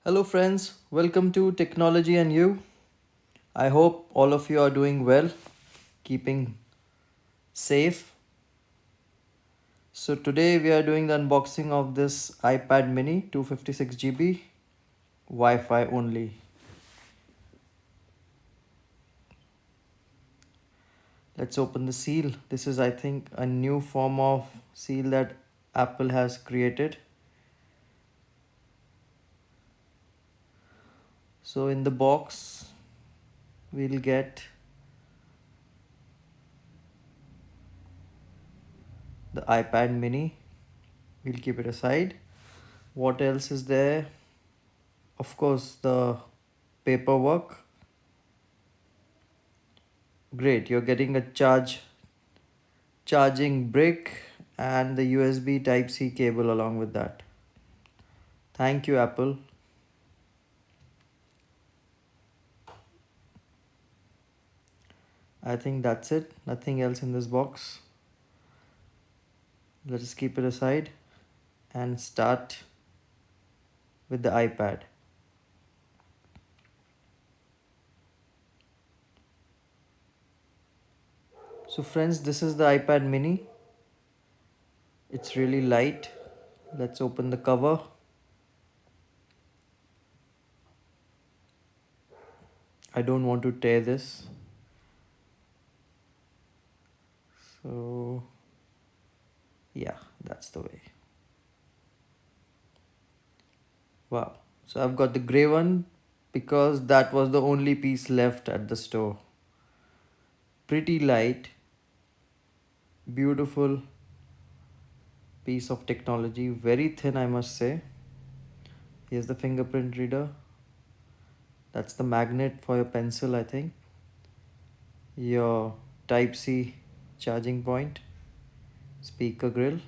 Hello, friends. Welcome to Technology and You. I hope all of you are doing well, keeping safe. So, today we are doing the unboxing of this iPad mini 256 GB Wi Fi only. Let's open the seal. This is, I think, a new form of seal that Apple has created. So, in the box, we'll get the iPad mini. We'll keep it aside. What else is there? Of course, the paperwork. Great, you're getting a charging brick and the USB Type C cable along with that. Thank you, Apple. I think that's it. Nothing else in this box. Let us keep it aside and start with the iPad. So friends, this is the iPad mini. It's really light. Let's open the cover. I don't want to tear this. So yeah, that's the way. Wow. So I've got the gray one because that was the only piece left at the store. Pretty light, beautiful piece of technology, very thin, I must say. Here's the fingerprint reader. That's the magnet for your pencil, I think. Your Type C charging point, speaker grill.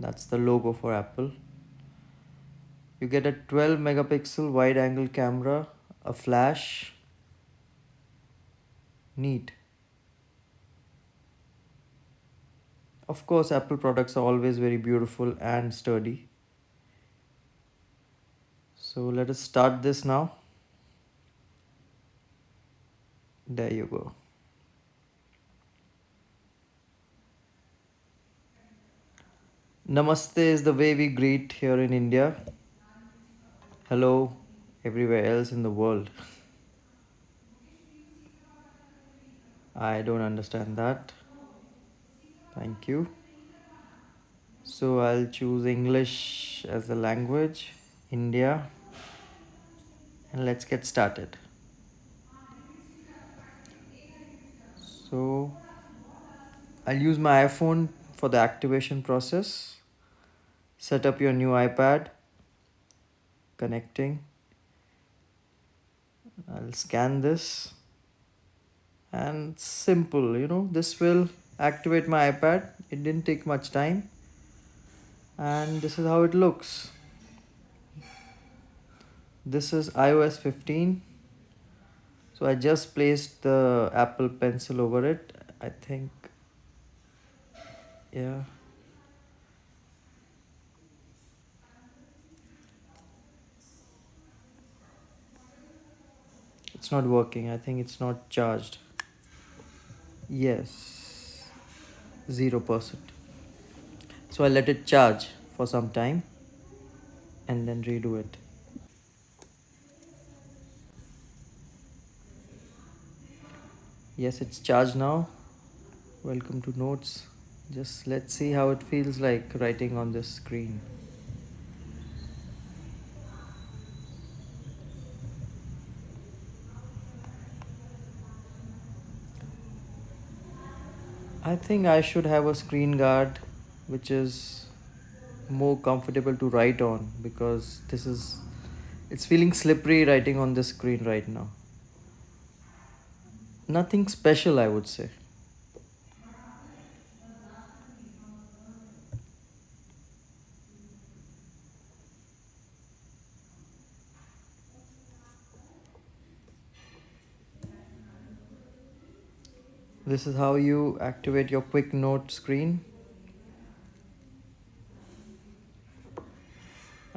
That's the logo for Apple. You get a 12 megapixel wide angle camera, a flash. Neat. Of course, Apple products are always very beautiful and sturdy. So let us start this now. There you go. Namaste is the way we greet here in India. Hello, everywhere else in the world. I don't understand that. Thank you. So I'll choose English as a language, India, and let's get started. So I'll use my iPhone for the activation process. Set up your new iPad, connecting. I'll scan this and simple, this will activate my iPad. It didn't take much time, and this is how it looks. This is iOS 15. So I just placed the Apple Pencil over it. I think, yeah. It's not working. I think it's not charged. Yes, 0%. So I let it charge for some time and then redo it. Yes, it's charged now. Welcome to Notes. Just let's see how it feels like writing on this screen. I think I should have a screen guard which is more comfortable to write on because it's feeling slippery writing on this screen right now. Nothing special, I would say. This is how you activate your quick note screen.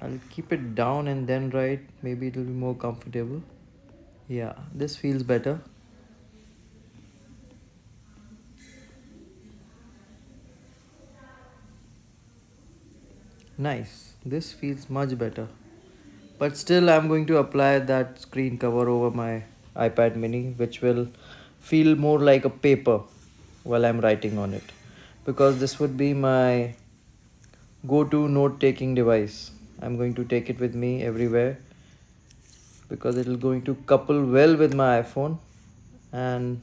I'll keep keep it down and then write, maybe it will be more comfortable. Yeah, this feels better. Nice. This feels much better. But still, I'm going to apply that screen cover over my iPad mini, which will feel more like a paper while I'm writing on it. Because this would be my go to note taking device. I'm going to take it with me everywhere because it will going to couple well with my iPhone, and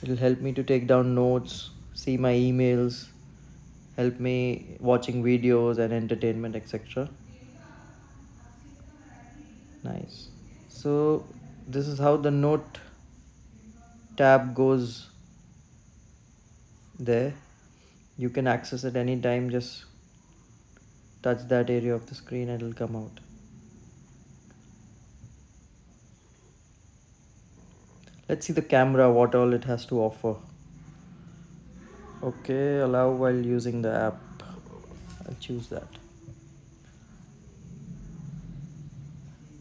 it will help me to take down notes, see my emails, help me watching videos and entertainment, etc. Nice. So this is how the note tab goes there. You can access it anytime, just touch that area of the screen and it'll come out. Let's see the camera, what all it has to offer. Okay, allow while using the app. I'll choose that.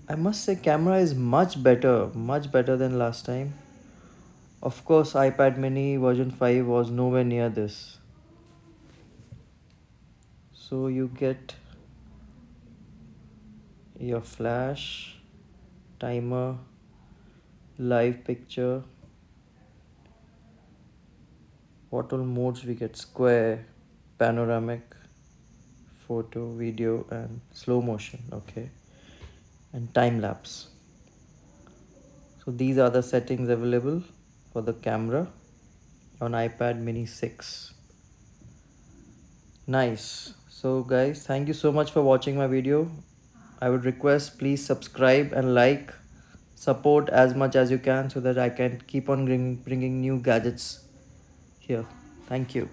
I must say camera is much better than last time. Of course, iPad mini version 5 was nowhere near this. So you get your flash, timer, live picture, what all modes we get: square, panoramic, photo, video, and slow motion. Okay, and time lapse. So these are the settings available for the camera on iPad mini 6. Nice. So guys, thank you so much for watching my video. I would request please subscribe and like, support as much as you can so that I can keep on bringing new gadgets here. Thank you.